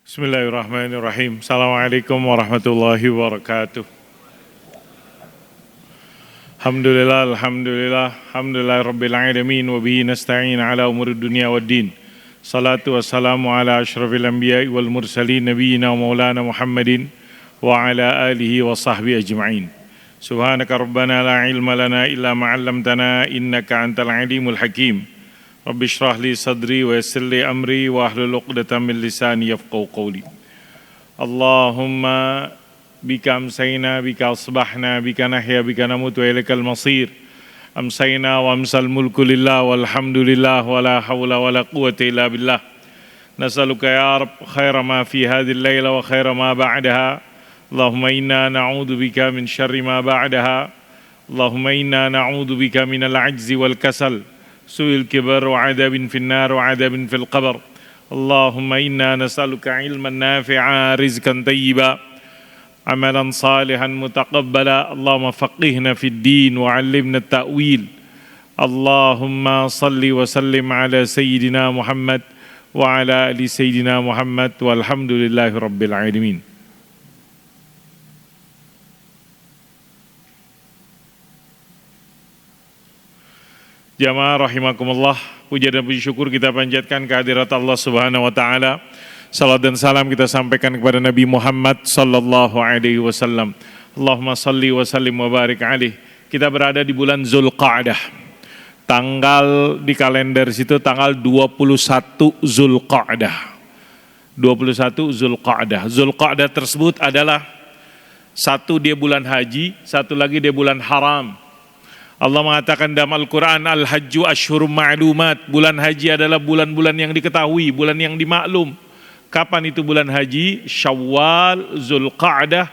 Bismillahirrahmanirrahim. Assalamualaikum warahmatullahi wabarakatuh. Alhamdulillah rabbil alamin wa bihi nasta'in ala umurid dunya waddin. Salatu wassalamu ala asyrafil anbiya'i wal mursalin nabiyyina wa maulana Muhammadin wa ala alihi wa sahbihi ajma'in. Subhanaka rabbana la ilma lana illa ma 'allamtana innaka antal alimul hakim. Rabbi shrah li sadri wa yassir li amri wa ahlul 'uqdatam min lisani yafqahu qawli. Allahumma bika amsayna bika asbahna bika nahya bika namut wa ilaikal masir. Amsayna wa amsal mulku lillah walhamdulillah wa la hawla wa la quwwata illa billah. Nas'aluka ya Rabb khaira ma fi hadhihi al-laila wa khaira ma ba'daha. Allahumma inna na'udzu bika min syarri ma ba'daha. Allahumma inna na'udzu bika minal 'ajzi wal kasal. Su'il kibar wa adabin fin nar wa adabin fil qabr. Allahumma inna nas'aluka ilman nafi'a rizqan tayyiba amalan salihan mutaqabbala. Allahumma faqihna fid din wa 'allimna at-ta'wil. Allahumma salli wa sallim ala sayyidina Muhammad wa ala ali sayyidina Muhammad walhamdulillahi rabbil alamin. Jamaah rahimakumullah, puja dan puji syukur kita panjatkan kehadirat Allah Subhanahu wa taala. Salat dan salam kita sampaikan kepada Nabi Muhammad sallallahu alaihi wasallam. Allahumma salli wa sallim wa barik alaih. Kita berada di bulan Zulqa'dah. Tanggal di kalender situ tanggal 21 Zulqa'dah. 21 Zulqa'dah. Zulqa'dah tersebut adalah satu dia bulan haji, satu lagi dia bulan haram. Allah mengatakan dalam Al-Quran, Al-Hajju Ashhurum Ma'lumat. Bulan haji adalah bulan-bulan yang diketahui, bulan yang dimaklum. Kapan itu bulan haji? Syawal, Zulqa'dah,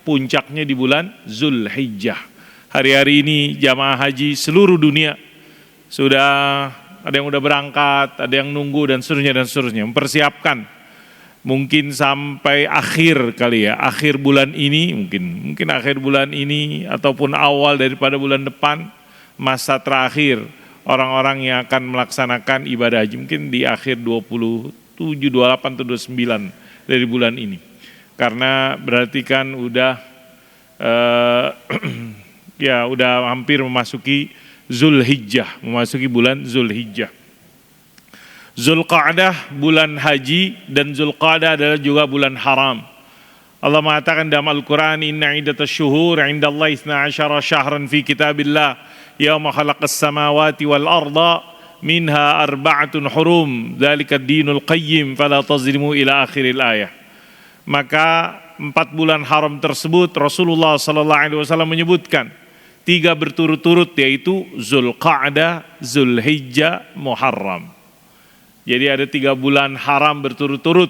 puncaknya di bulan Zulhijjah. Hari-hari ini jamaah haji seluruh dunia sudah ada yang udah berangkat, ada yang nunggu dan seterusnya, mempersiapkan. Mungkin sampai akhir kali ya, akhir bulan ini, mungkin akhir bulan ini ataupun awal daripada bulan depan, masa terakhir orang-orang yang akan melaksanakan ibadah haji, mungkin di akhir 27, 28, 29 dari bulan ini. Karena berarti kan udah udah hampir memasuki Zulhijjah, memasuki bulan Zulhijjah. Zulqa'dah bulan haji dan Zulqa'dah adalah juga bulan haram. Allah mengatakan dalam Al-Quran, Inna iddatas syuhur indallahi 12 syahran fi kitabillah yawma khalaqas samawati wal arda minha arba'atun hurum dzalika ad-dinul qayyim fala tazlimu ila akhiril ayah. Maka 4 bulan haram tersebut Rasulullah sallallahu alaihi wasallam menyebutkan 3 berturut-turut, yaitu Zulqa'dah, Zulhijjah, Muharram. Jadi ada 3 bulan haram berturut-turut.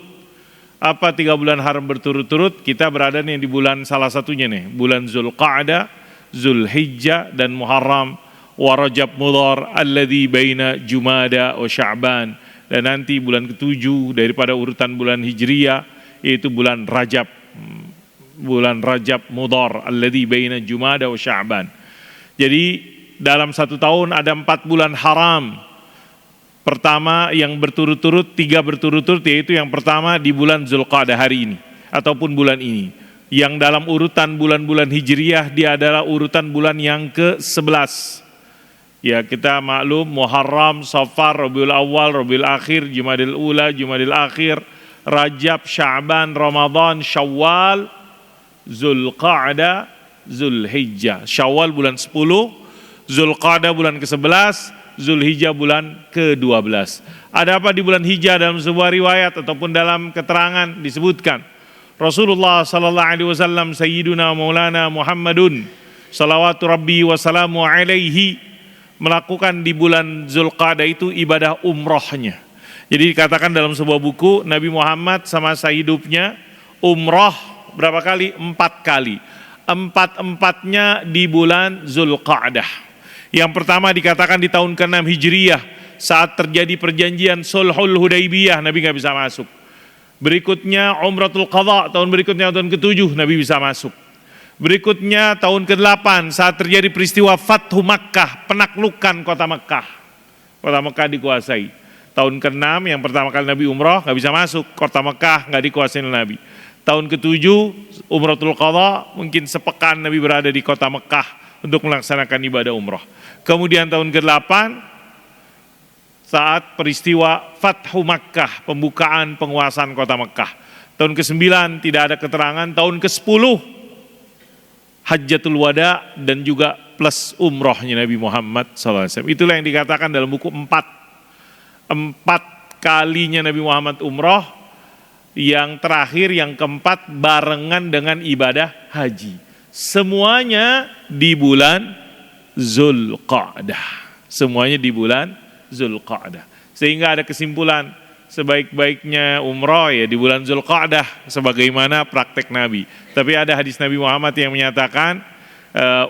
Apa 3 bulan haram berturut-turut? Kita berada nih di bulan salah satunya nih, bulan Zulqa'dah, Zulhijjah dan Muharram, wa Rajab Mudhar alladzi baina Jumada wa Sya'ban. Dan nanti bulan ke-7 daripada urutan bulan Hijriyah, yaitu bulan Rajab. Bulan Rajab Mudhar alladzi baina Jumada wa Sya'ban. Jadi dalam 1 tahun ada 4 bulan haram. Pertama yang berturut-turut, 3 berturut-turut, yaitu yang pertama di bulan Zulqa'dah hari ini ataupun bulan ini. Yang dalam urutan bulan-bulan Hijriyah dia adalah urutan bulan yang ke-11. Ya, kita maklum Muharram, Safar, Rabiul Awal, Rabiul Akhir, Jumadil Ula, Jumadil Akhir, Rajab, Sya'ban, Ramadan, Syawal, Zulqa'dah, Zulhijjah. Syawal bulan 10, Zulqa'dah bulan ke-11, Zulhijjah bulan ke-12. Ada apa di bulan Hijjah? Dalam sebuah riwayat ataupun dalam keterangan disebutkan Rasulullah sallallahu alaihi wasallam sayyiduna maulana Muhammadun salawatu rabbi wa salamu alaihi melakukan di bulan Zulqa'dah itu ibadah umrohnya. Jadi dikatakan dalam sebuah buku, Nabi Muhammad semasa hidupnya umroh berapa kali? 4 kali. 4-4-nya di bulan Zulqa'dah. Yang pertama dikatakan di tahun ke-6 Hijriyah, saat terjadi perjanjian Sulhul Hudaybiyah, Nabi nggak bisa masuk. Berikutnya Umratul Qadha, tahun berikutnya tahun ke-7 Nabi bisa masuk. Berikutnya tahun ke-8 saat terjadi peristiwa Fathu Makkah, penaklukan kota Makkah. Kota Makkah dikuasai. Tahun ke-6 yang pertama kali Nabi umroh nggak bisa masuk, kota Mekah nggak dikuasai oleh Nabi. Tahun ke-7 Umratul Qadha, mungkin sepekan Nabi berada di kota Mekah untuk melaksanakan ibadah umroh. Kemudian tahun ke-8 saat peristiwa Fathu Makkah, pembukaan penguasaan kota Mekah. Tahun ke-9 tidak ada keterangan. Tahun ke-10 Hajjatul Wada dan juga plus umrohnya Nabi Muhammad SAW. Itulah yang dikatakan dalam buku 4 kalinya Nabi Muhammad umroh, yang terakhir yang keempat barengan dengan ibadah haji. Semuanya di bulan Zulqa'dah. Semuanya di bulan Zulqa'dah. Sehingga ada kesimpulan, sebaik-baiknya umroh ya di bulan Zulqa'dah sebagaimana praktek Nabi. Tapi ada hadis Nabi Muhammad yang menyatakan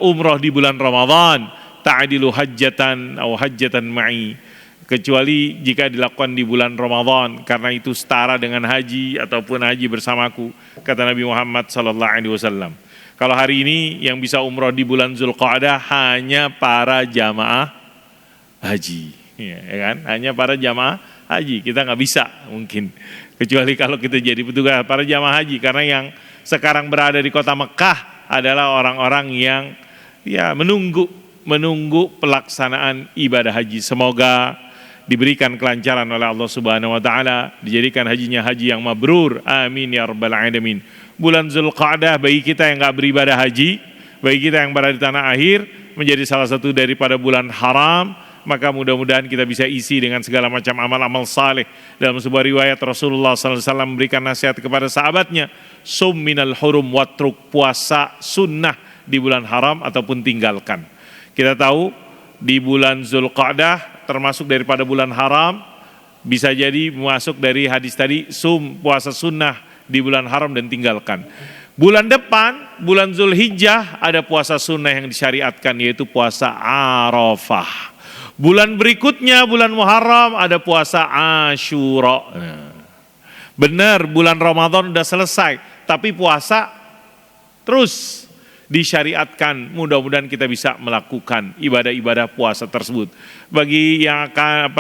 umroh di bulan Ramadan ta'dilu hajjatan atau hajjatan ma'i, kecuali jika dilakukan di bulan Ramadan, karena itu setara dengan haji ataupun haji bersamaku, kata Nabi Muhammad sallallahu alaihi wasallam. Kalau hari ini yang bisa umroh di bulan Zulqa'dah hanya para jamaah haji, ya kan? Hanya para jamaah haji. Kita nggak bisa mungkin, kecuali kalau kita jadi petugas para jamaah haji, karena yang sekarang berada di kota Mekah adalah orang-orang yang ya menunggu pelaksanaan ibadah haji. Semoga diberikan kelancaran oleh Allah Subhanahu wa taala, dijadikan hajinya haji yang mabrur. Amin ya rabbal alamin. Bulan Zulqa'dah bagi kita yang enggak beribadah haji, bagi kita yang berada di tanah akhir, menjadi salah satu daripada bulan haram. Maka mudah-mudahan kita bisa isi dengan segala macam amal-amal saleh. Dalam sebuah riwayat Rasulullah SAW memberikan nasihat kepada sahabatnya, sum minal hurum watruk, puasa sunnah di bulan haram ataupun tinggalkan. Kita tahu di bulan Zulqa'dah termasuk daripada bulan haram, bisa jadi masuk dari hadis tadi, sum, puasa sunnah di bulan haram dan tinggalkan. Bulan depan, bulan Zulhijjah, ada puasa sunnah yang disyariatkan, yaitu puasa Arafah. Bulan berikutnya, bulan Muharram, ada puasa Asyura. Benar, bulan Ramadan sudah selesai, tapi puasa terus disyariatkan. Mudah-mudahan kita bisa melakukan ibadah-ibadah puasa tersebut. Bagi yang akan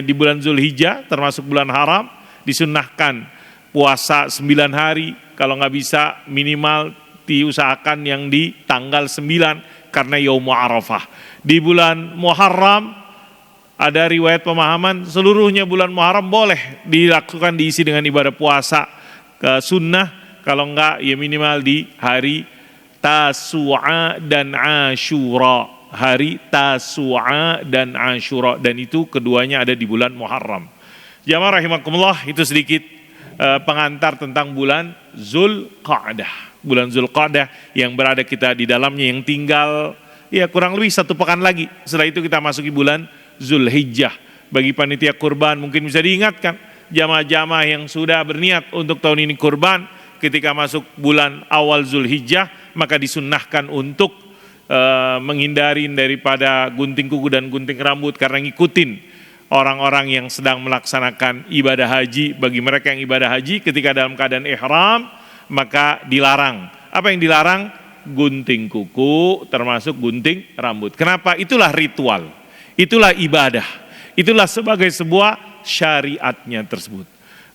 di bulan Zulhijjah, termasuk bulan haram, disunnahkan puasa 9 hari. Kalau nggak bisa, minimal diusahakan yang di tanggal 9 karena Yaum Arafah. Di bulan Muharram ada riwayat pemahaman seluruhnya bulan Muharram boleh dilakukan, diisi dengan ibadah puasa ke sunnah. Kalau enggak ya minimal di hari Tasu'a dan Asyura, hari Tasu'a dan Asyura, dan itu keduanya ada di bulan Muharram. Jamaah rahimakumullah, itu sedikit pengantar tentang bulan Zulqa'dah. Bulan Zulqa'dah yang berada kita di dalamnya, yang tinggal ya kurang lebih 1 pekan lagi. Setelah itu kita masuki bulan Zulhijjah. Bagi panitia kurban mungkin bisa diingatkan jamaah-jamaah yang sudah berniat untuk tahun ini kurban, ketika masuk bulan awal Zulhijjah maka disunnahkan untuk menghindari daripada gunting kuku dan gunting rambut, karena ngikutin orang-orang yang sedang melaksanakan ibadah haji. Bagi mereka yang ibadah haji ketika dalam keadaan ihram, maka dilarang. Apa yang dilarang? Gunting kuku, termasuk gunting rambut. Kenapa? Itulah ritual, itulah ibadah, itulah sebagai sebuah syariatnya tersebut.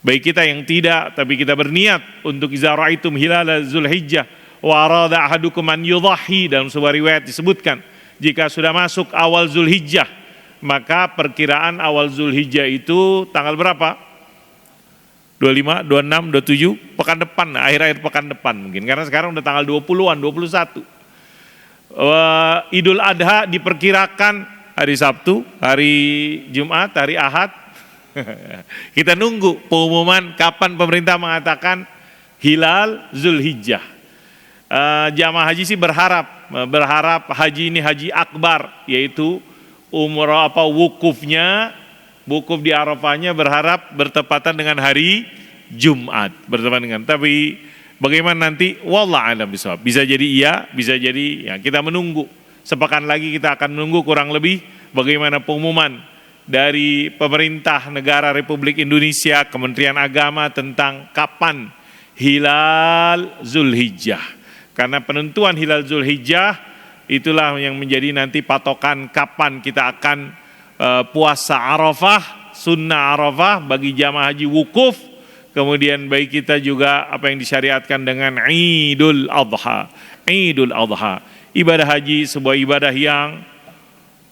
Baik kita yang tidak, tapi kita berniat untuk iza ra'aitum hilala Zulhijjah wa arada ahadukum an yudhahi, dalam sebuah riwayat disebutkan, jika sudah masuk awal Zulhijjah, maka perkiraan awal Zulhijjah itu tanggal berapa? 25, 26, 27, pekan depan, akhir-akhir pekan depan mungkin, karena sekarang udah tanggal 20-an, 21. Idul Adha diperkirakan hari Sabtu, hari Jumat, hari Ahad. Kita nunggu pengumuman kapan pemerintah mengatakan hilal Zulhijjah. Jamaah haji sih berharap haji ini haji akbar, yaitu umrah wukuf di Arafahnya berharap bertepatan dengan hari Jumat, bertepatan dengan. Tapi bagaimana nanti? Wallah alam bisawab. Bisa jadi iya, bisa jadi ya. Kita menunggu. Sepekan lagi kita akan menunggu kurang lebih bagaimana pengumuman dari pemerintah negara Republik Indonesia, Kementerian Agama tentang kapan hilal Zulhijjah. Karena penentuan hilal Zulhijjah itulah yang menjadi nanti patokan kapan kita akan puasa Arafah sunnah Arafah, bagi jamaah haji wukuf, kemudian bagi kita juga apa yang disyariatkan dengan Idul Adha. Idul Adha. Ibadah haji sebuah ibadah yang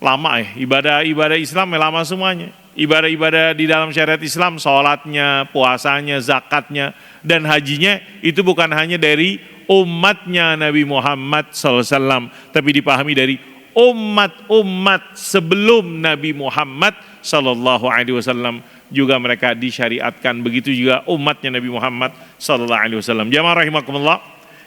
lama ibadah Islam yang lama semuanya. Ibadah-ibadah di dalam syariat Islam, sholatnya, puasanya, zakatnya, dan hajinya itu bukan hanya dari umatnya Nabi Muhammad SAW, tapi dipahami dari umat-umat sebelum Nabi Muhammad SAW juga mereka disyariatkan. Begitu juga umatnya Nabi Muhammad SAW. Jamaah rahimakumullah,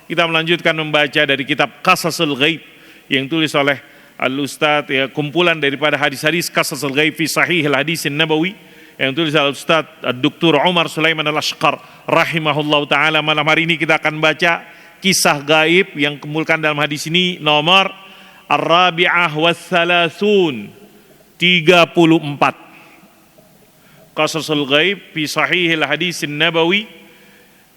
kita melanjutkan membaca dari kitab Qasasul Ghaib yang tulis oleh Al-Ustadz, ya, kumpulan daripada hadis-hadis Qasasul Ghaib fi Sahih Al-Hadisin Nabawi yang tulis Al-Ustadz Dr. Umar Sulaiman Al-Ashqar rahimahullah ta'ala. Malam hari ini kita akan baca kisah gaib yang kumpulkan dalam hadis ini, nomor Ar-Rabi'ah was-Salasun 34. Qasasul Ghaib fi Sahih Al-Hadisin Nabawi,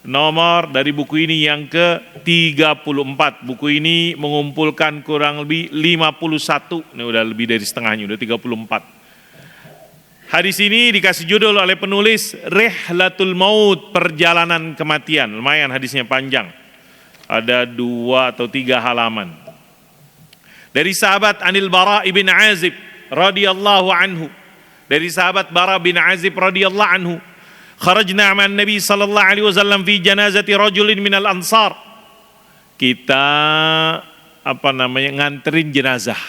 nomor dari buku ini yang ke-34. Buku ini mengumpulkan kurang lebih 51, ini udah lebih dari setengahnya, udah 34. Hadis ini dikasih judul oleh penulis Rihlatul Maut, perjalanan kematian. Lumayan hadisnya panjang, ada 2 atau 3 halaman. Dari sahabat Anil Bara ibn Azib radhiyallahu anhu, dari sahabat Bara bin Azib radhiyallahu anhu, kharajna ma'an Nabi sallallahu alaihi wasallam fi janazati rajulin minal ansar. Kita nganterin jenazah.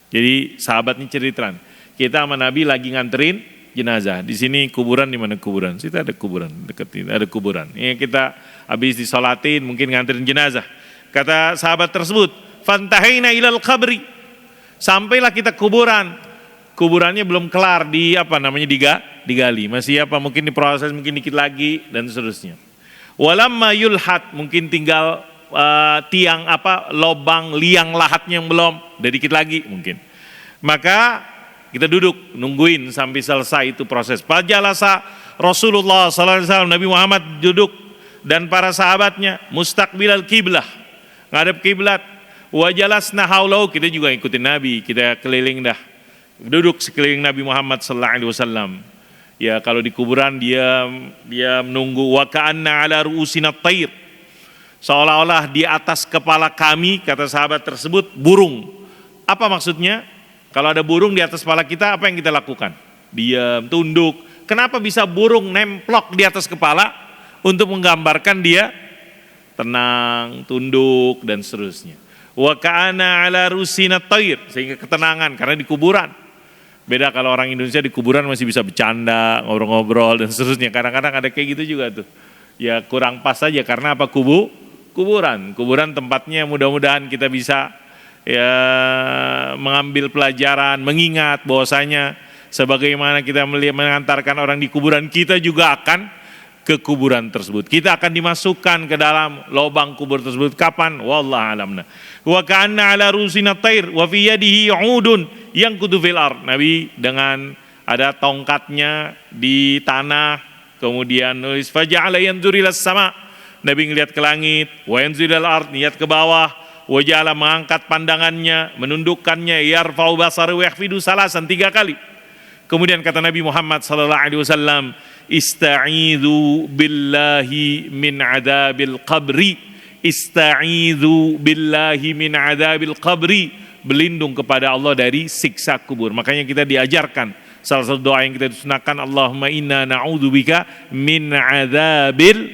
Jadi sahabat ini ceritakan, kita sama Nabi lagi nganterin jenazah. Di sini kuburan, di mana kuburan? Situ ada kuburan, dekat ini ada kuburan. Ini kita habis disolatin, mungkin nganterin jenazah. Kata sahabat tersebut, fantahaina ilal qabri. Sampailah kita kuburan. Kuburannya belum kelar digali, masih mungkin diproses, mungkin dikit lagi dan seterusnya. Walamma yulhat, mungkin tinggal tiang lobang liang lahatnya yang belum, udah dikit lagi mungkin. Maka kita duduk nungguin sampai selesai itu proses. Fajalasa Rasulullah sallallahu alaihi wasallam, Nabi Muhammad duduk dan para sahabatnya mustaqbilal kiblah, ngadep kiblat. Wa jalasna haulahu, kita juga ikutin Nabi, kita keliling dah. Duduk sekeliling Nabi Muhammad sallallahu alaihi wasallam. Ya, kalau di kuburan dia menunggu. Wa ka'anna ala ru'usina at-tayr, seolah-olah di atas kepala kami, kata sahabat tersebut, burung. Apa maksudnya? Kalau ada burung di atas kepala kita, apa yang kita lakukan? Diam, tunduk. Kenapa bisa burung nemplok di atas kepala? Untuk menggambarkan dia tenang, tunduk dan seterusnya. Wa ka'anna ala ru'usina at-tayr, sehingga ketenangan karena di kuburan. Beda kalau orang Indonesia di kuburan masih bisa bercanda, ngobrol-ngobrol dan seterusnya. Kadang-kadang ada kayak gitu juga tuh. Ya kurang pas saja karena apa? Kuburan. Kuburan tempatnya mudah-mudahan kita bisa ya mengambil pelajaran, mengingat bahwasanya sebagaimana kita mengantarkan orang di kuburan, kita juga akan ke kuburan tersebut. Kita akan dimasukkan ke dalam lubang kubur tersebut. Kapan? Wallahu a'lam. Wa ka'anna ala rusina tair wa fi yadihi 'udun yanqudu fil ard. Nabi dengan ada tongkatnya di tanah, kemudian nulis faja'ala yanzur ilas sama. Nabi ngelihat ke langit, wa yanzur ilal ard, lihat ke bawah, wa ja'ala mengangkat pandangannya, menundukkannya, yarfa'u basaru wa yakhfidu salasan, 3 kali. Kemudian kata Nabi Muhammad sallallahu alaihi wasallam, ista'idzu billahi min adzabil qabri. Ista'idzu billahi min adzabil qabri. Berlindung kepada Allah dari siksa kubur. Makanya kita diajarkan salah satu doa yang kita sunahkan, Allahumma inna na'udzubika min adzabil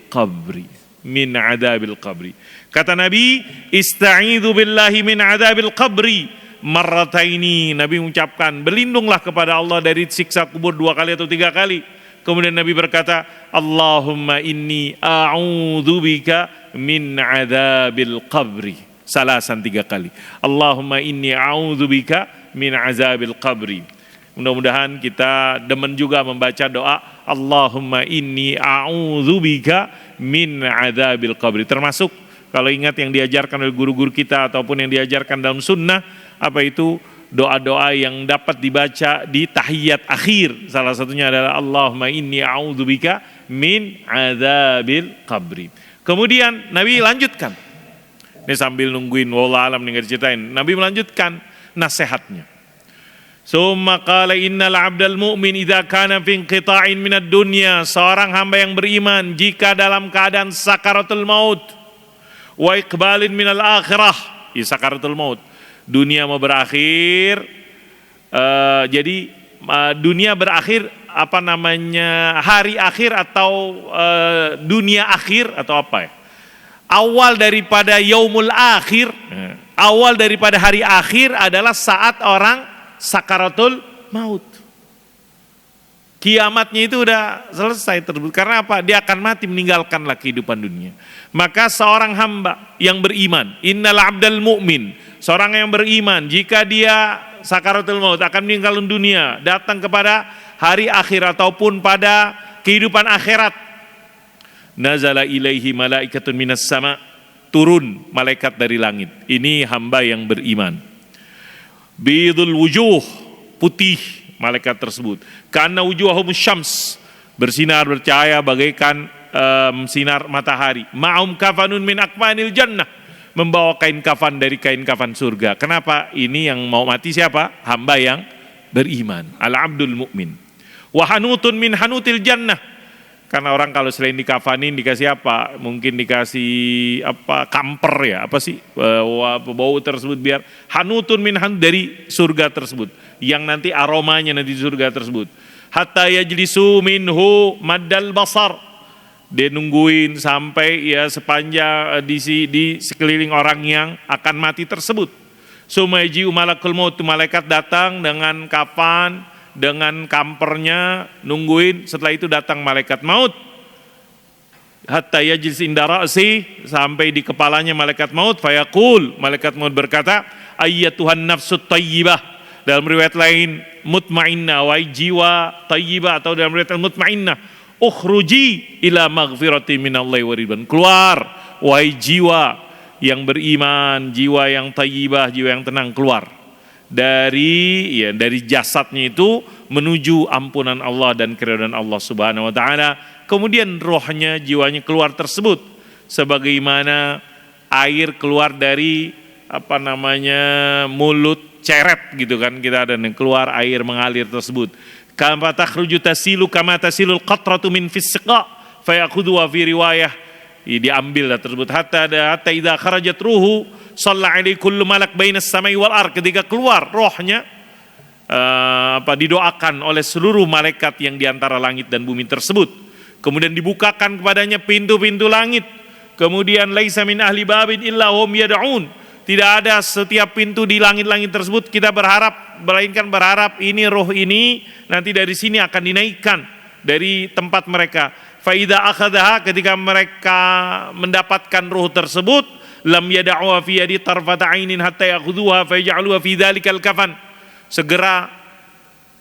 qabri. Min adzabil qabri. Kata Nabi, ista'idzu billahi min adzabil qabri. Marrataini, Nabi mengucapkan berlindunglah kepada Allah dari siksa kubur 2 kali atau 3 kali. Kemudian Nabi berkata, Allahumma inni a'udzubika min adzabil qabri. Salasan 3 kali. Allahumma inni a'udzubika min azabil qabri. Mudah-mudahan kita demen juga membaca doa Allahumma inni a'udzubika min adzabil qabri. Termasuk kalau ingat yang diajarkan oleh guru-guru kita ataupun yang diajarkan dalam sunnah, apa itu doa-doa yang dapat dibaca di tahiyat akhir. Salah satunya adalah Allahumma inni a'udzubika min adzabil qabri. Kemudian Nabi lanjutkan. Ini sambil nungguin wallahu alam nih ceritain. Nabi melanjutkan nasihatnya. Summa qala innal 'abdal mu'min idza kana fi inqita'in minad dunya, seorang hamba yang beriman jika dalam keadaan sakaratul maut wa iqbalin minal akhirah, sakaratul maut, dunia mau berakhir, jadi dunia berakhir hari akhir atau dunia akhir atau apa ya? Awal daripada yaumul akhir, awal daripada hari akhir adalah saat orang sakaratul maut. Kiamatnya itu udah selesai tersebut. Karena apa? Dia akan mati, meninggalkanlah kehidupan dunia. Maka seorang hamba yang beriman, innal abdal mu'min, seorang yang beriman jika dia sakaratul maut akan meninggalkan dunia, datang kepada hari akhir ataupun pada kehidupan akhirat, nazala ilaihi malaikatun minas sama, turun malaikat dari langit. Ini hamba yang beriman. Bidul wujuh, putih malaikat tersebut. Karena wujuhahum syams, bersinar bercahaya bagaikan sinar matahari. Ma'um kafanun min akfanil jannah, membawa kain kafan dari kain kafan surga. Kenapa? Ini yang mau mati siapa? Hamba yang beriman. Al-abdul mu'min. Wa hanutun min hanutil jannah. Karena orang kalau selain dikafanin dikasih apa? Mungkin dikasih apa? Kamper ya? Apa sih? Bau tersebut biar hanutun min hanut dari surga tersebut. Yang nanti aromanya nanti di surga tersebut. Hatta yajlisu minhu maddal basar. Dia nungguin sampai ya sepanjang di sekeliling orang yang akan mati tersebut. Sumaji'u malakul maut, malaikat datang dengan kafan, dengan kampernya, nungguin. Setelah itu datang malaikat maut. Hatta yajlis inda ra'si, sampai di kepalanya malaikat maut. Fayaqul, malaikat maut berkata, ayyatuhan nafsut tayyibah. Dalam riwayat lain, mutmainnah, wahai jiwa tayyibah, atau dalam riwayat mutmainnah, ukhruji ila maghfirati minallahi wa ridwan. Keluar, wahai jiwa yang beriman, jiwa yang tayyibah, jiwa yang tenang, keluar dari jasadnya itu menuju ampunan Allah dan keridhaan Allah Subhanahu wa taala. Kemudian rohnya, jiwanya keluar tersebut sebagaimana air keluar dari mulut ceret gitu kan, kita ada yang keluar air mengalir tersebut. Kama takhruju tasilu kama tasilul qatratu min fis-siqa fayakhudhu wa fi riwayah, diambil tersebut hatta idza kharajat ruhu shalla alaihi kullu malak bainas samai wal ard. Ketika keluar rohnya didoakan oleh seluruh malaikat yang di antara langit dan bumi tersebut. Kemudian dibukakan kepadanya pintu-pintu langit. Kemudian laisa min ahli babin illa hum yad'un. Tidak ada setiap pintu di langit-langit tersebut kita berharap, melainkan berharap ini roh ini nanti dari sini akan dinaikkan dari tempat mereka. Fa idza akhadha, ketika mereka mendapatkan roh tersebut, lam yada'uha fi yadi tarfata ainin hatta ya'khudhuha fa yaj'aluha fi dzalikal kafan. Segera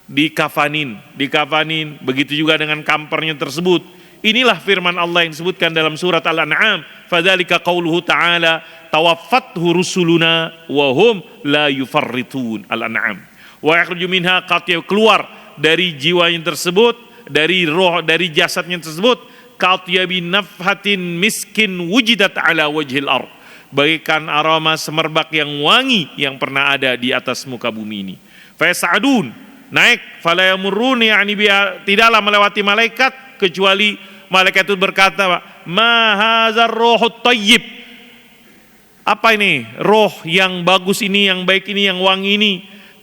dikafanin, begitu juga dengan kampernya tersebut. Inilah firman Allah yang disebutkan dalam surat Al-An'am, fadzalika qauluhu ta'ala tawaffathu rusuluna wa hum la yufarritun. Al-An'am. Wa yakhruju minha qatiyah, keluar dari jiwanya tersebut, dari roh, dari jasadnya tersebut, qatiyah bin nafhatin miskin wujidat ala wajhil ard, bagaikan aroma semerbak yang wangi yang pernah ada di atas muka bumi ini. Fas'adun, naik, fala yamurrun, yakni tidaklah melewati malaikat kecuali malaikat itu berkata, ma hadzal ruhut thayyib. Apa ini? Roh yang bagus ini, yang baik ini, yang wangi ini.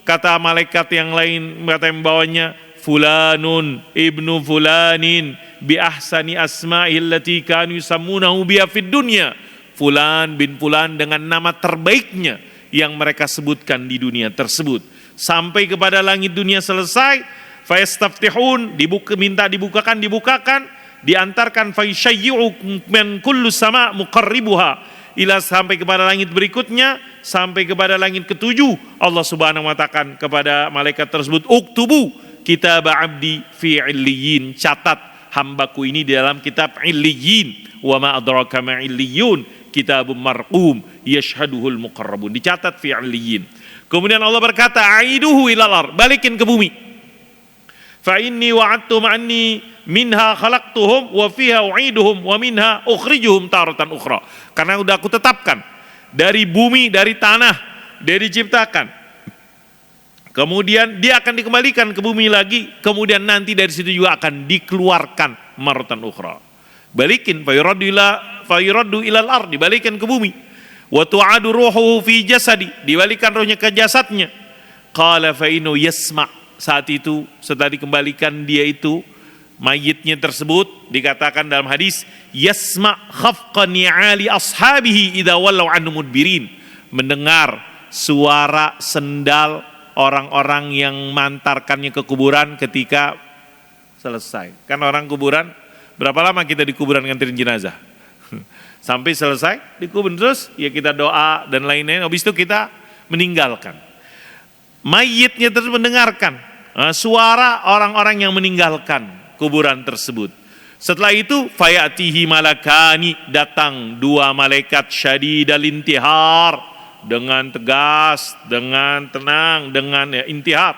Kata malaikat yang lain, kata yang bawanya, fulanun ibnu fulanin bi ahsani asma'il lati kanu yusammunahu biha fid dunya. Fulan bin fulan dengan nama terbaiknya yang mereka sebutkan di dunia tersebut. Sampai kepada langit dunia selesai, fayastaftihun, minta dibukakan, diantarkan fayasyayyi'u min kullu sama' muqarribuha ila, sampai kepada langit berikutnya, sampai kepada langit ketujuh. Allah Subhanahu wa ta'ala kepada malaikat tersebut, uktubu kitab abdi fi illiyin, catat hambaku ini di dalam kitab illiyin. Wa ma adraka ma illiyun, kitabun marqum yashhaduhul muqarrabun, dicatat fi illiyin. Kemudian Allah berkata, aiduhu ilal ard, balikin ke bumi. Fa inni wa'adtum anni minha khalaqtuhum wa fiha u'iduhum wa minha ukhrijuhum taratan ukhra. Karena udah aku tetapkan dari bumi, dari tanah dia diciptakan. Kemudian dia akan dikembalikan ke bumi lagi, kemudian nanti dari situ juga akan dikeluarkan maratan ukhra. Balikin fayuraddu ilal ard, dibalikan ke bumi. Wa tu'adu ruhuhu fi jasadi, dibalikan rohnya ke jasadnya. Qala fa innahu yasma', saat itu setelah dikembalikan dia itu mayitnya tersebut dikatakan dalam hadis yasma' khafqa ni'ali ashabihi idza wallaw anhu mudbirin, mendengar suara sendal orang-orang yang mengantarkannya ke kuburan ketika selesai. Kan orang kuburan, berapa lama kita di kuburan nganterin jenazah? Sampai selesai dikubur, terus ya kita doa dan lain-lain, habis itu kita meninggalkan. Mayitnya terus mendengarkan suara orang-orang yang meninggalkan kuburan tersebut. Setelah itu fayatihi malakani, datang dua malaikat syadidal intihar, dengan tegas, dengan tenang, dengan intihar.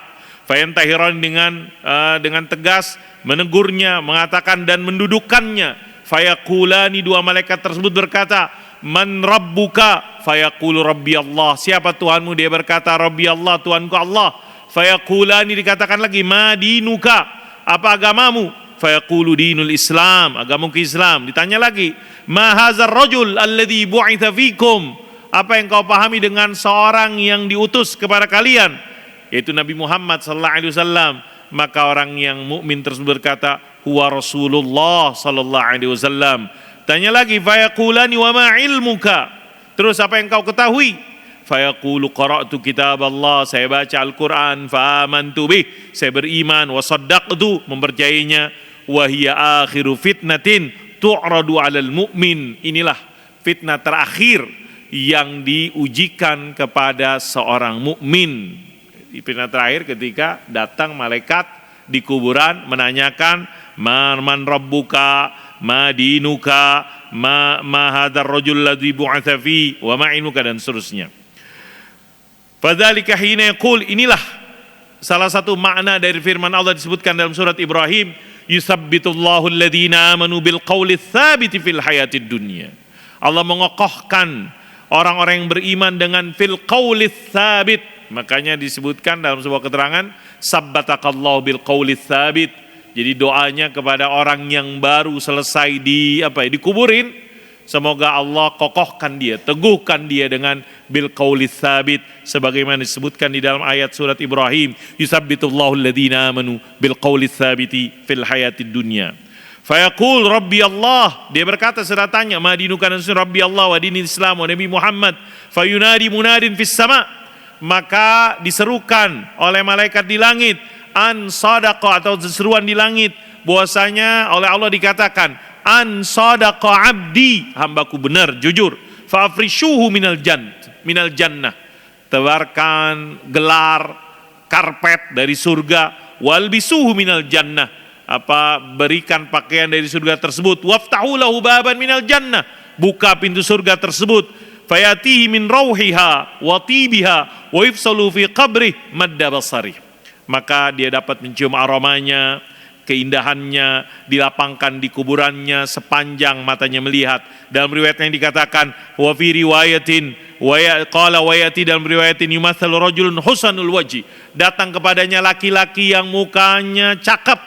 Fayantahiran, dengan tegas menegurnya, mengatakan dan mendudukkannya. Fayaqulani, dua malaikat tersebut berkata, man rabbuka? Fayaqulu rabbi Allah. Siapa Tuhanmu? Dia berkata rabbi Allah, Tuhanku Allah. Fayaqulani, dikatakan lagi, ma dinuka? Apa agamamu? Fayaqulu dinul Islam, agamamu Islam. Ditanya lagi, ma hadzal rajul alladzi bu'itsa fikum? Apa yang kau pahami dengan seorang yang diutus kepada kalian, yaitu Nabi Muhammad sallallahu alaihi wasallam? Maka orang yang mukmin tersebut berkata, huwa Rasulullah sallallahu alaihi wasallam. Tanya lagi, fayaqulani wa ma ilmuka? Terus apa yang kau ketahui? Fayaqulu qara'tu kitab Allah, saya baca Al-Quran, fa amantu bih, saya beriman, wa saddaqtu, mempercayainya, wa hiya akhiru fitnatin tu'radu 'alal mu'min. Inilah fitnah terakhir yang diujikan kepada seorang mukmin. Fitnah terakhir ketika datang malaikat di kuburan menanyakan, man rabbuka, ma dinuka, ma hadzal rajul ladzi bu'atsa fi wa ma ilmuka, dan seterusnya. Fadzalika hina yaqul, inilah salah satu makna dari firman Allah disebutkan dalam surat Ibrahim, yusabbitullahu alladhina amanu bil qawli tsabiti fil hayatid dunya. Allah mengokohkan orang-orang yang beriman dengan fil qawli tsabit. Makanya disebutkan dalam sebuah keterangan, sabbatakallahu bil qawli tsabit. Jadi doanya kepada orang yang baru selesai dikuburin, semoga Allah kokohkan dia, teguhkan dia dengan bil qawli tsabit, sebagaimana disebutkan di dalam ayat surat Ibrahim, yusabbitullahu alladhina amanu bil qawli tsabiti fil hayatid dunya. Fayaqul rabbi Allah, dia berkata setelah tanya, ma dinuka, rabbi Allah wa dinil Islam wa Nabi Muhammad. Fayunadi munadin fis sama, maka diserukan oleh malaikat di langit, an sadaqa, atau seruan di langit, bahwasanya oleh Allah dikatakan, an sadaqa abdi, hambaku benar, jujur. Fa afrishuhu minal jannah, tebarkan gelar karpet dari surga, walbisuhu minal jannah, berikan pakaian dari surga tersebut, waftahu lahu baban minal jannah, buka pintu surga tersebut, fayatihi min rauhiha wa tibiha wa yufsalu fi qabrih madda basari, maka dia dapat mencium aromanya, keindahannya, dilapangkan di kuburannya sepanjang matanya melihat. Dalam riwayat yang dikatakan, wa fi riwayatin qala wa yati, dalam riwayatin yumathal rajulun husanul wajhi, datang kepadanya laki-laki yang mukanya cakep,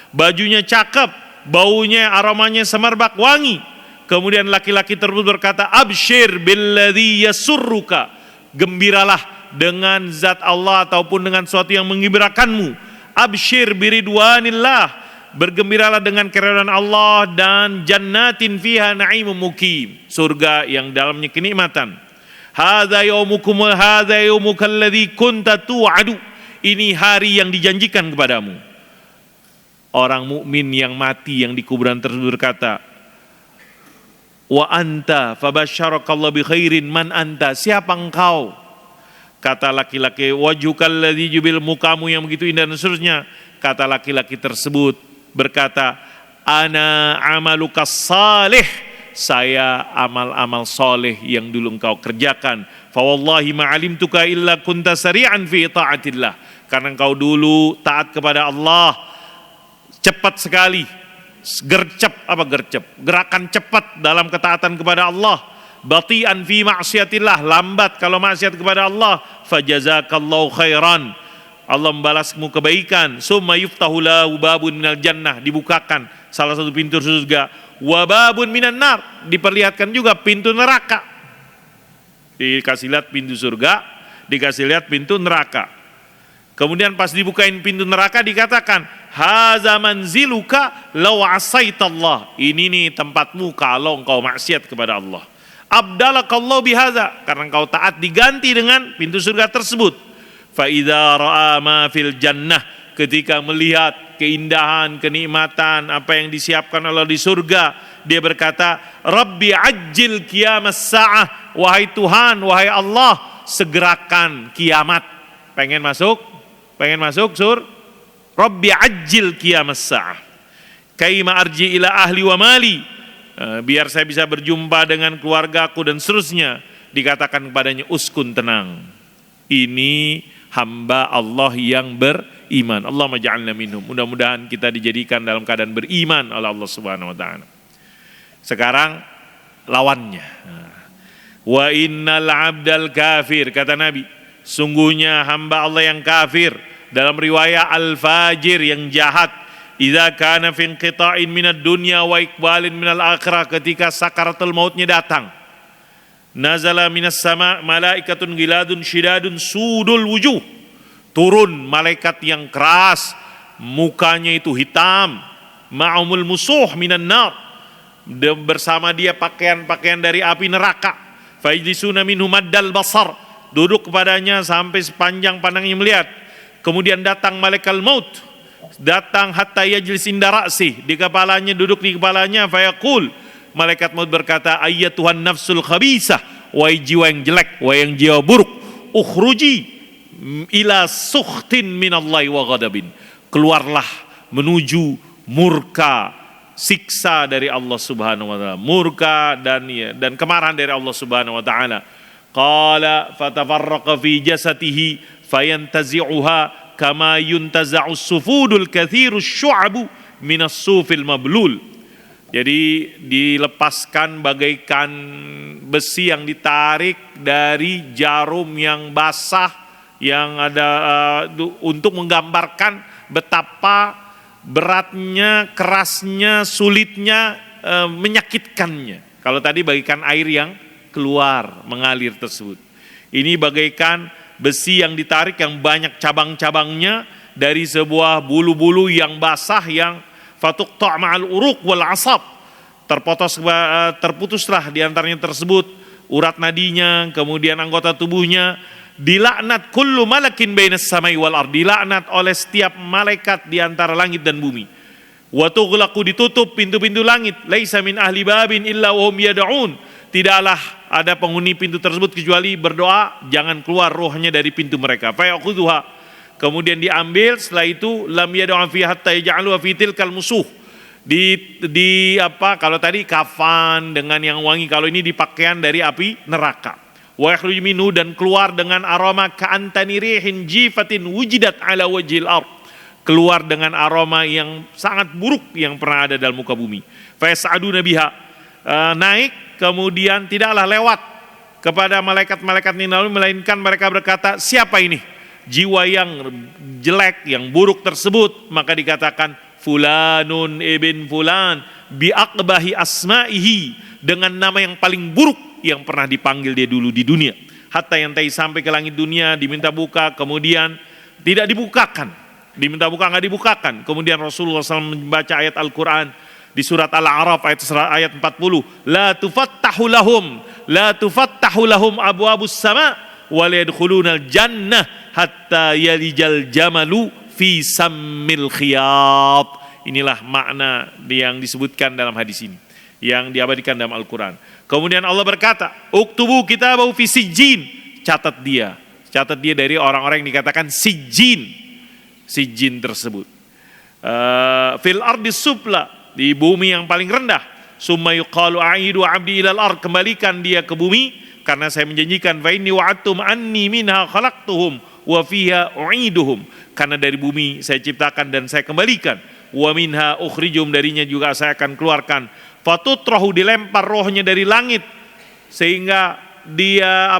bajunya cakep, baunya, aromanya semerbak wangi. Kemudian laki-laki tersebut berkata, abshir billadzi yasurruka, gembiralah dengan zat Allah ataupun dengan sesuatu yang menggembirakanmu. Abshir biridwanillah, bergembiralah dengan keridhaan Allah, dan jannatin fiha na'imun muqim, surga yang dalamnya kenikmatan. Hadza yaumukum wa hadza yaumukal ladzi kunta tu'adu, ini hari yang dijanjikan kepadamu. Orang mukmin yang mati yang di kuburan tersebut berkata, wa anta fabasyarakallahu bi khairin, man anta, siapa engkau? Kata laki-laki, wajhukal ladzi jubil, mukamu yang begitu indah, dan seterusnya. Kata laki-laki tersebut berkata, ana amalukas salih, saya amal-amal soleh yang dulu engkau kerjakan. Fa wallahi ma alimtuka illa kunta sari'an fi ta'atillah, karena engkau dulu taat kepada Allah, cepat sekali, gerakan cepat dalam ketaatan kepada Allah. Bati'an fi ma'siyatillah, lambat kalau maksiat kepada Allah. Fajazakallahu khairan, Allah membalasmu kebaikan. Summa yuftahu lahu babun minal jannah, dibukakan salah satu pintu surga. Wa babun minan nar, diperlihatkan juga pintu neraka. Dikasih lihat pintu surga, dikasih lihat pintu neraka. Kemudian pas dibukain pintu neraka dikatakan, haza manziluka law asaitallah. Ini nih tempatmu kalau engkau maksiat kepada Allah. Abdalakallahu bihaza, karena engkau taat diganti dengan pintu surga tersebut. Fa idza ra'a ma fil jannah, ketika melihat keindahan, kenikmatan apa yang disiapkan Allah di surga, dia berkata, Rabbi ajil qiyamas sa'ah, wahai Tuhan, wahai Allah, segerakan kiamat. Pengen masuk sur? Rabbi ajil qiyamas sa'ah, kaima arji ila ahli wa mali, biar saya bisa berjumpa dengan keluargaku dan seterusnya. Dikatakan kepadanya, uskun, tenang. Ini hamba Allah yang beriman. Allahumma ja'alna minhum. Mudah-mudahan kita dijadikan dalam keadaan beriman oleh Allah Subhanahu wa taala. Sekarang lawannya. Wa innal 'abdal kafir, kata Nabi, sungguhnya hamba Allah yang kafir, dalam riwayat al-fajir, yang jahat, idza kana fi inqita'in minad dunya wa iqbalin minal akhirah, ketika sakaratul mautnya datang, nazala minas sama malaikatun giladun syidadun sudul wujuh, turun malaikat yang keras, mukanya itu hitam, ma'umul musuh minan nar, bersama dia pakaian-pakaian dari api neraka. Fajlisuna minhu maddal basar, duduk kepadanya sampai sepanjang pandangnya melihat. Kemudian datang malaikat maut, datang hatta yajlis inda ra'si, di kepalanya, duduk di kepalanya. Fayaqul, malaikat maut berkata, ayyatuhan nafsul khabisah, wahai jiwa yang jelek, wahai yang jiwa buruk, ukhruji ila sukhtin minallahi wa ghadabin, keluarlah menuju murka, siksa dari Allah Subhanahu wa taala, murka dan kemarahan dari Allah Subhanahu wa taala. Qala fatafarraqa fi jasatihi fayantazi'uha kama yuntaza'us sufudul kathirus syu'abu minas sufil mablul. Jadi dilepaskan bagaikan besi yang ditarik dari jarum yang basah, yang ada untuk menggambarkan betapa beratnya, kerasnya, sulitnya, menyakitkannya. Kalau tadi bagaikan air yang keluar, mengalir tersebut. Ini bagaikan besi yang ditarik, yang banyak cabang-cabangnya dari sebuah bulu-bulu yang basah, yang fatuqta' ma'al uruq wal asab, terputuslah di antaranya tersebut urat nadinya, kemudian anggota tubuhnya. Dilaknat kullu malakin bainas samai wal ardi, dilaknat oleh setiap malaikat di antara langit dan bumi. Wa tughlaqu, ditutup pintu-pintu langit. Laisa min ahli babin illa wa hum yad'un, tidaklah ada penghuni pintu tersebut kecuali berdoa, jangan keluar rohnya dari pintu mereka. Fa ya'khudhuha, kemudian diambil, setelah itu lam yad'u fi hatta yaj'alu fi tilkal musuh. Kalau tadi kafan dengan yang wangi, kalau ini dipakaian dari api neraka. Wa yakhruju minhu, dan keluar dengan aroma ka'antani rihin jifatin wujidat ala wajhil ard, keluar dengan aroma yang sangat buruk yang pernah ada dalam muka bumi. Fa yas'aduna biha, naik, kemudian tidaklah lewat kepada malaikat-malaikat ini, melainkan mereka berkata, siapa ini jiwa yang jelek, yang buruk tersebut? Maka dikatakan, fulanun ibn fulan bi aqbahi asma'ihi, dengan nama yang paling buruk yang pernah dipanggil dia dulu di dunia. Hatta yantai, sampai ke langit dunia, diminta buka, kemudian tidak dibukakan, diminta buka nggak dibukakan. Kemudian Rasulullah SAW membaca ayat Al-Quran di surat Al-A'raf ayat 40, la tufattahu lahum abwabus sama wa la yadkhulunal jannah hatta yalijal jamalu fi sammil khiyat. Inilah makna yang disebutkan dalam hadis ini, yang diabadikan dalam Al-Quran. Kemudian Allah berkata, uktubu kitabahu fi sijjin, catat dia dari orang-orang yang dikatakan sijjin tersebut. Fil ardi sufla, di bumi yang paling rendah. Summa yuqalu a'idu 'abdi ilal ard, kembalikan dia ke bumi, karena saya menjanjikan, fa inni wa'adtum anni minha khalaqtuhum wa fiha u'iduhum, karena dari bumi saya ciptakan dan saya kembalikan. Wa minha ukhrijum, darinya juga saya akan keluarkan. Fatutrahu, dilempar rohnya dari langit, sehingga dia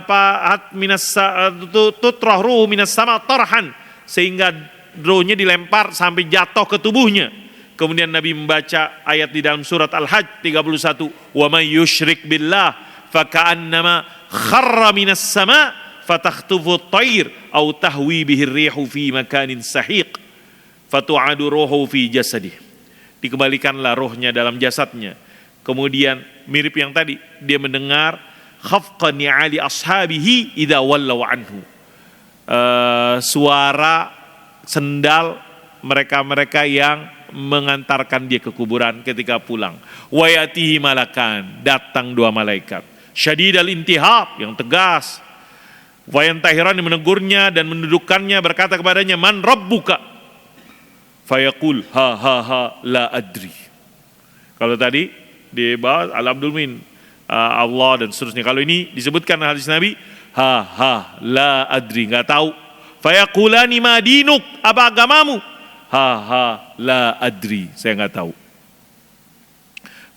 tutrah ruhu minas sama tarhan, sehingga rohnya dilempar sampai jatuh ke tubuhnya. Kemudian Nabi membaca ayat di dalam surat Al-Hajj 31, "Wa may yusyrik billah faka'annama kharra minas sama' fatakhtufu at-tayr aw tahwi bihi ar-rihu fi makanin sahiq fatu'adu ruhu fi jasadih." Dikembalikanlah rohnya dalam jasadnya. Kemudian mirip yang tadi, dia mendengar khafqa ni'ali ashabihi idza wallaw anhu. Suara sendal mereka-mereka yang mengantarkan dia ke kuburan ketika pulang. Wa yatihi malakan, datang dua malaikat. Syadidal intihab, yang tegas. Wa yantahiran, menegurnya dan mendudukkannya, berkata kepadanya, "Man rabbuka?" Fayaqul, "Ha la adri." Kalau tadi dibahas Al-Abdul Min, Allah dan seterusnya. Kalau ini disebutkan hadis Nabi, la adri, nggak tahu. Fayaqulani ma dinuk, apa agamamu? La adri, saya nggak tahu.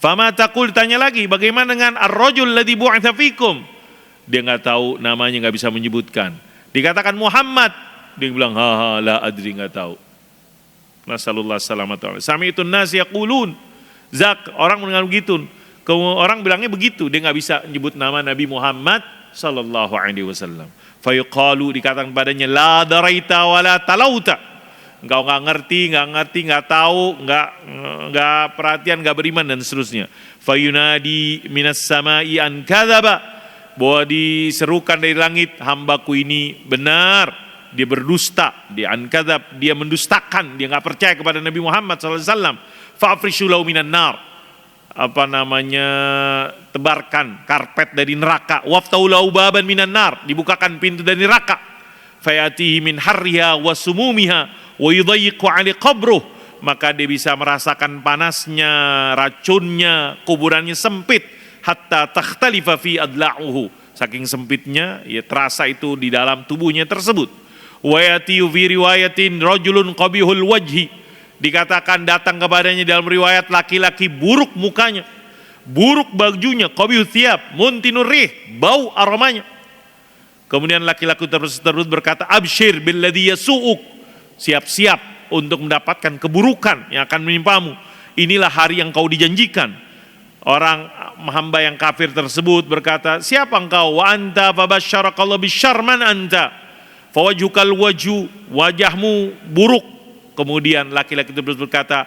Fama taqul, tanya lagi, bagaimana dengan ar-rajul ladzi bu'itsa fikum? Dia nggak tahu namanya, nggak bisa menyebutkan. Dikatakan Muhammad, dia bilang la adri, nggak tahu. Nasallallahu salamatu. Sami itu nas yaqulun, zak, orang mendengar begitu. Orang bilangnya begitu, dia nggak bisa menyebut nama Nabi Muhammad sallallahu alaihi wasallam. Fayuqalu, dikatakan padanya, la daraita wala talauta. Engkau nggak ngerti, nggak tahu, nggak perhatian, nggak beriman dan seterusnya. Fayunadi minas samai an kadzaba, bahwa diserukan dari langit, hambaku ini benar, dia berdusta, dia an kadzab, dia mendustakan, dia nggak percaya kepada Nabi Muhammad SAW. Fa'afrishu lahu minan nar, tebarkan karpet dari neraka. Waftahu lahu baban minan nar, dibukakan pintu dari neraka. Fayatihi min harriha wa sumumiha wa yudayyiqu 'ali qabruh, maka dia bisa merasakan panasnya, racunnya, kuburannya sempit, hatta takhtalifa fi adla'uhu, saking sempitnya ya terasa itu di dalam tubuhnya tersebut. Wa yatiyu fi riwayatin rajulun qabihul wajhi, dikatakan datang kepadanya dalam riwayat laki-laki buruk mukanya, buruk bajunya, qabihul thiyab, muntinur rih, bau aromanya. Kemudian laki-laki tersebut berkata, absyir billadhi yasu'uk, siap-siap untuk mendapatkan keburukan yang akan menimpamu. Inilah hari yang kau dijanjikan. Orang hamba yang kafir tersebut berkata, siapa engkau? Wa anta fabasyarakallahu bisyarr, man anta? Fawajhukal wajhu, wajahmu buruk. Kemudian laki-laki tersebut berkata,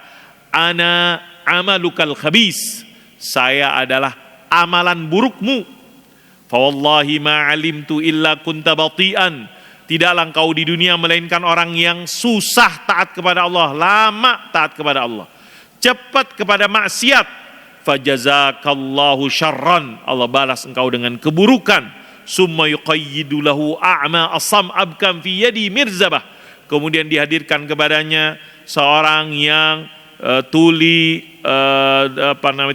ana amalukal khabis, saya adalah amalan burukmu. Fawallahi ma alimtu illa kunta bati'an, tidaklah engkau di dunia melainkan orang yang susah taat kepada Allah, lama taat kepada Allah, cepat kepada maksiat. Fajazakallahu syarran, Allah balas engkau dengan keburukan. Summa yuqayyidu lahu a'ma asam abkam fi yadi mirzabah, kemudian dihadirkan kepadanya seorang yang tuli,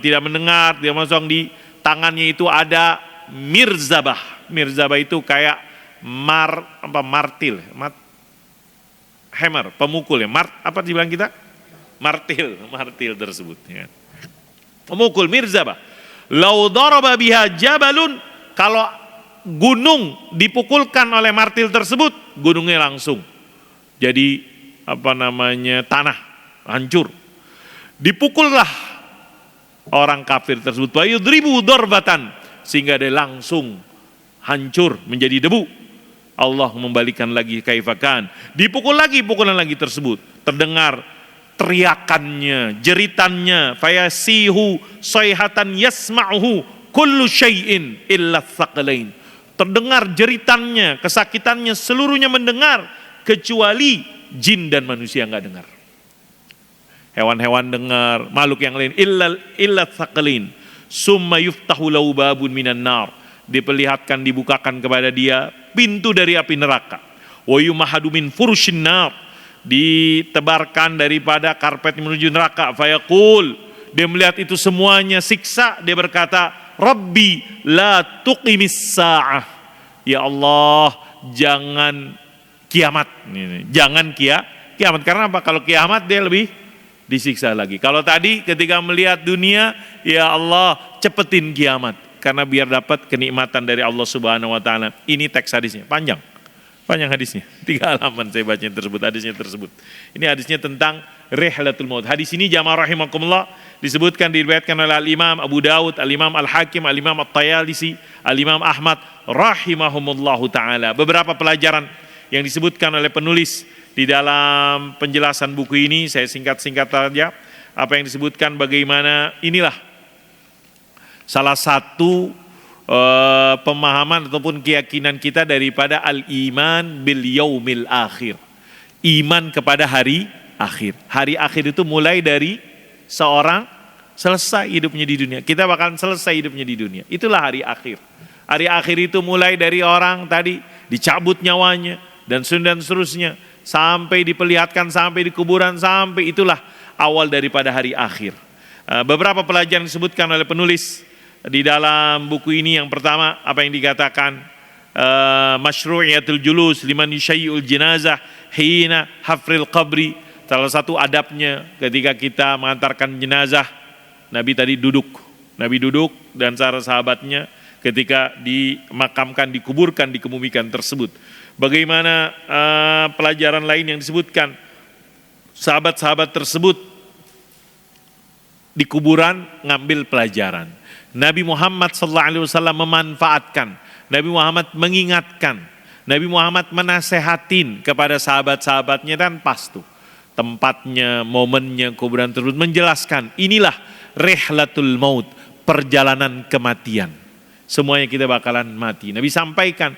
tidak mendengar, dia masuk di tangannya itu ada mirzabah. Mirzabah itu kayak martil, hammer, pemukul ya, apa dibilang kita? Martil tersebut ya. Pemukul, mirzabah. Lau daraba biha jabalun, kalau gunung dipukulkan oleh martil tersebut, gunungnya langsung jadi tanah, hancur. Dipukullah orang kafir tersebut, wa yudribu darbatan, sehingga dia langsung hancur menjadi debu. Allah membalikan lagi kaifakan, dipukul lagi, pukulan lagi tersebut, terdengar teriakannya, jeritannya, fayasihu sayhatan yasma'uhu kullu syai'in illa tsaqalain, terdengar jeritannya, kesakitannya, seluruhnya mendengar kecuali jin dan manusia nggak dengar. Hewan-hewan dengar, makhluk yang lain illa tsaqalain. Summa yuftahu lahu babun minan nar, diperlihatkan, dibukakan kepada dia pintu dari api neraka. Wa yumahadu min furushin nar, ditebarkan daripada karpet menuju neraka. Fayaqul, dia melihat itu semuanya siksa, dia berkata, Rabbi la tuqimis sa'ah, ya Allah jangan kiamat, jangan kiamat. Karena apa? Kalau kiamat dia lebih disiksa lagi. Kalau tadi ketika melihat dunia, ya Allah cepetin kiamat, karena biar dapat kenikmatan dari Allah Subhanahu wa taala. Ini teks hadisnya panjang. Panjang hadisnya, 3 halaman saya baca hadisnya tersebut. Ini hadisnya tentang rihlatul maut. Hadis ini jamaah rahimakumullah disebutkan, diriwayatkan oleh Al-Imam Abu Daud, Al-Imam Al-Hakim, Al-Imam At-Tayalisi, Al-Imam Ahmad rahimahumullahu ta'ala. Beberapa pelajaran yang disebutkan oleh penulis di dalam penjelasan buku ini, saya singkat-singkat saja. Apa yang disebutkan, bagaimana inilah salah satu pemahaman ataupun keyakinan kita daripada al-iman bil yaumil akhir. Iman kepada hari akhir. Hari akhir itu mulai dari seorang selesai hidupnya di dunia. Kita bakalan selesai hidupnya di dunia. Itulah hari akhir. Hari akhir itu mulai dari orang tadi dicabut nyawanya dan seterusnya, sampai diperlihatkan, sampai di kuburan, sampai itulah awal daripada hari akhir. Beberapa pelajaran disebutkan oleh penulis di dalam buku ini. Yang pertama, apa yang dikatakan, masyru'iyatul julus liman yushayyi'ul jenazah hina hafril qabri. Salah satu adabnya ketika kita mengantarkan jenazah, Nabi tadi duduk. Nabi duduk dan para sahabatnya ketika dimakamkan, dikuburkan, dikebumikan tersebut. Bagaimana pelajaran lain yang disebutkan, sahabat-sahabat tersebut di kuburan ngambil pelajaran. Nabi Muhammad SAW memanfaatkan, Nabi Muhammad mengingatkan, Nabi Muhammad menasehatin kepada sahabat-sahabatnya, dan pas tuh tempatnya, momennya kuburan tersebut, menjelaskan inilah rihlatul maut, perjalanan kematian. Semuanya kita bakalan mati. Nabi sampaikan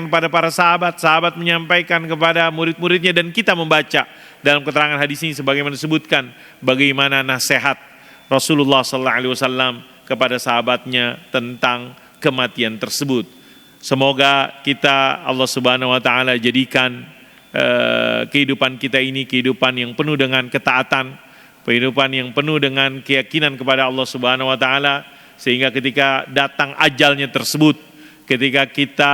kepada para sahabat, sahabat menyampaikan kepada murid-muridnya, dan kita membaca dalam keterangan hadis ini sebagaimana disebutkan bagaimana nasihat Rasulullah SAW kepada sahabatnya tentang kematian tersebut. Semoga kita, Allah Subhanahu Wa Taala jadikan kehidupan kita ini kehidupan yang penuh dengan ketaatan, kehidupan yang penuh dengan keyakinan kepada Allah Subhanahu Wa Taala, sehingga ketika datang ajalnya tersebut, ketika kita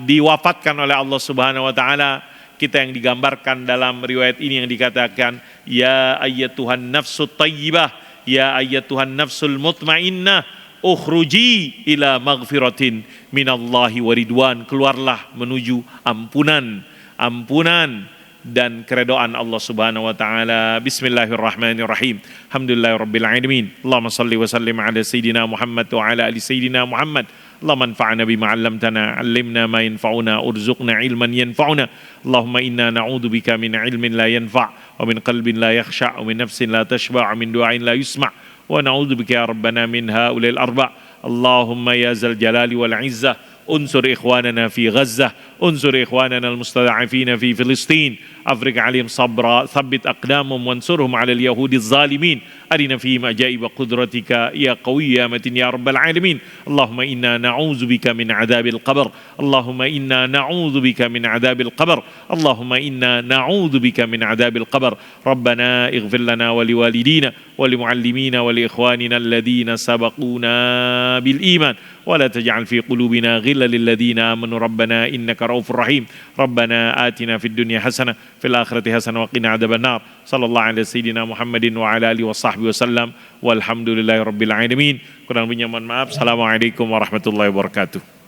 diwafatkan oleh Allah Subhanahu Wa Taala, kita yang digambarkan dalam riwayat ini yang dikatakan, ya ayyatuhan nafsut tayyibah, ya ayyatuhan nafsul mutmainnah, ukhruji ila maghfiratin minallahi waridwan. Keluarlah menuju ampunan dan keredoan Allah Subhanahu wa taala. Bismillahirrahmanirrahim. Alhamdulillahirabbil alamin. Allahumma shalli wa sallim ala sayidina Muhammad wa ala ali sayidina Muhammad. Allahumma anfa'na bima 'allamtana, 'allimna ma yanfa'una, urzuqna ilman yanfa'una. Allahumma inna na'udzubika min ilmin la yanfa' wa min qalbin la yakhsha' wa min nafsin la tashba' wa min du'ain la yusma' wa na'udzubika ya rabbana min ha'ula'il arba'. Allahumma ya zal jalali wal 'izzah unsur ikhwanana fi Gazzah, unsur ikhwanana al-mustada'afina fi Filistin, afriq alim sabra, thabbit aqdamum wansurhum ala al-yahudi zalimin, arina fihim ajaiba qudratika ya qawi ya matin ya rabbal alamin. Allahumma inna na'udzubika min adzabil qabr, Allahumma inna na'udzubika min adzabil qabr, Allahumma inna na'udzubika min adzabil qabr. Rabbana ighfir lana wa liwalidina wa limuallimina wa liikhwanina alladhina sabaquna bil iman wa la taj'al fi qulubina ghillan lil ladzina amanu rabbana innaka raufur rahim. Rabbana atina fid dunya hasanah fil akhirati hasanah wa qina adzabannar. Sallallahu alaihi sayyidina Muhammadin wa ala alihi washabbihi wasallam walhamdulillahi rabbil alamin. Kurang lebihnya mohon maaf. Assalamualaikum warahmatullahi wabarakatuh.